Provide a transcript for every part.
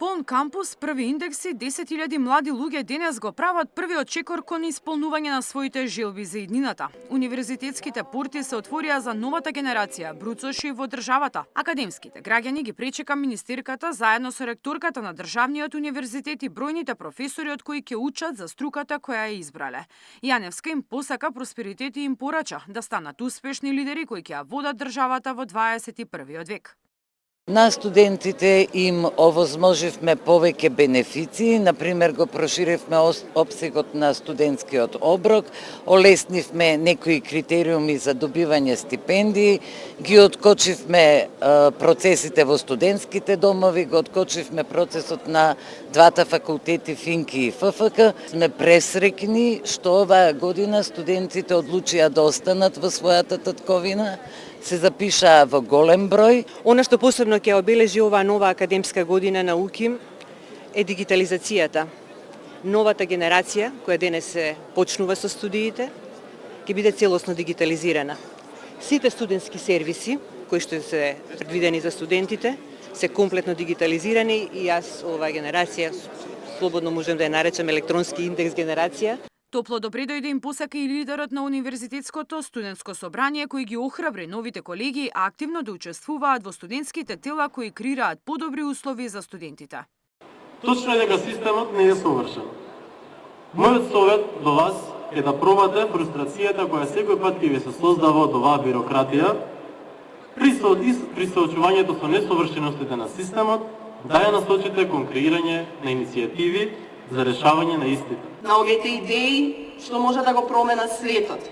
Полн кампус, први индекси, 10.000 млади луѓе денес го прават првиот чекор кон исполнување на своите желби за иднината. Универзитетските порти се отворија за новата генерација бруцоши во државата. Академските граѓани ги пречека министерката заедно со ректорката на државниот универзитет и бројните професори од кои ќе учат за струката која ја избрале. Јаневска им посака просперитет и им порача да станат успешни лидери кои ќе ја водат државата во 21. век. На студентите им овозможивме повеќе бенефиции, например го проширивме опсегот на студентскиот оброк, олеснивме некои критериуми за добивање стипендии, ги откочивме процесите во студентските домови, го откочивме процесот на двата факултети ФИНКИ и ФФК. Сме пресрекни што оваа година студентите одлучија да останат во својата татковина, се запишаа во голем број. Она што посебно ќе обележи оваа нова академска година на УКИМ е дигитализацијата. Новата генерација, која денес се почнува со студиите, ќе биде целосно дигитализирана. Сите студентски сервиси, кои што се предвидени за студентите, се комплетно дигитализирани и јас оваа генерација слободно можем да ја наречам електронски индекс генерација. Топло добре дојде им посака и лидерот на Универзитетското студентско собрание кој ги охрабри новите колеги активно да учествуваат во студентските тела кои креираат подобри услови за студентите. Точно е дека системот не е совршен. Мојот совет до вас е да пробате фрустрацијата која секој пат ќе ви се создава од оваа бирократија при соочувањето со несовршеностите на системот, да ја насочите кон креирање на иницијативи за решавање на истите. Наоѓајте идеи што може да го променат светот.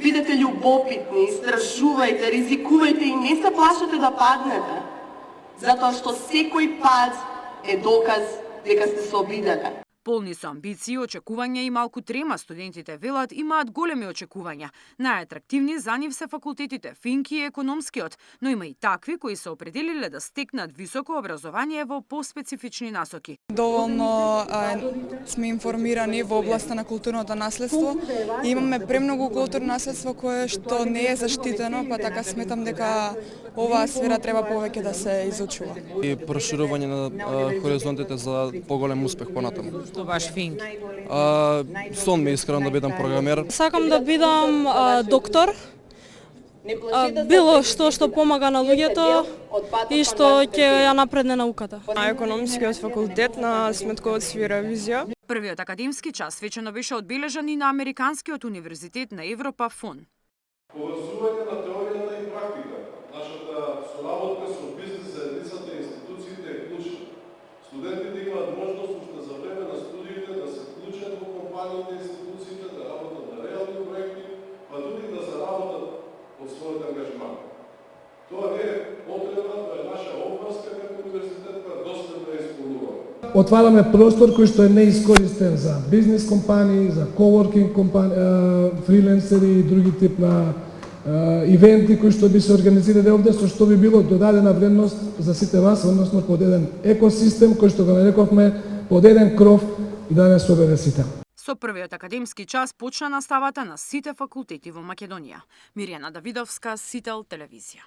Бидете љубопитни, истражувајте, ризикувајте и не се плашете да паднете. Затоа што секој пад е доказ дека сте се обиделе. Полни со амбиции, очекувања и малку трема, студентите велат имаат големи очекувања. Најатрактивни за нив се факултетите ФИНКИ и економскиот, но има и такви кои се определиле да стекнат високо образование во поспецифични насоки. Доволно сме информирани во областа на културното наследство. Имаме премногу културно наследство кое што не е заштитено, па така сметам дека оваа сфера треба повеќе да се изучува. И проширување на хоризонтите за поголем успех понатаму. Што баш ФИНК? Сон ми искрено да бидам програмер. Сакам да бидам доктор. Било што помага на луѓето и што ќе ја напредне науката. На економскиот факултет на сметководство и ревизија. Првиот академски час свечено беше одбележан и на Американскиот универзитет на Европа ФОН. Поврзување на теоријата и практика. Нашата соработка со бизнес заедницата и институциите е клучна. Студентите имаат можност уште за време на студиите да се вклучат во компаниите и институциите, да работат на реални проекти, па дури да заработат од својот ангажман. Тоа не е потреба, тоа е наша обврска како универзитет, која доследно е исполнувана. Отвараме простор кој што е неискористен за бизнес компании, за коворкинг компании, фриленсери и други тип на ивенти кои што би се организирале овде, со што би било додадена вредност за сите вас, односно под еден екосистем кој што го нарековме под еден кров да не собере сите. Со првиот академски час почна наставата на сите факултети во Македонија. Мирјана Давидовска, Сител телевизија.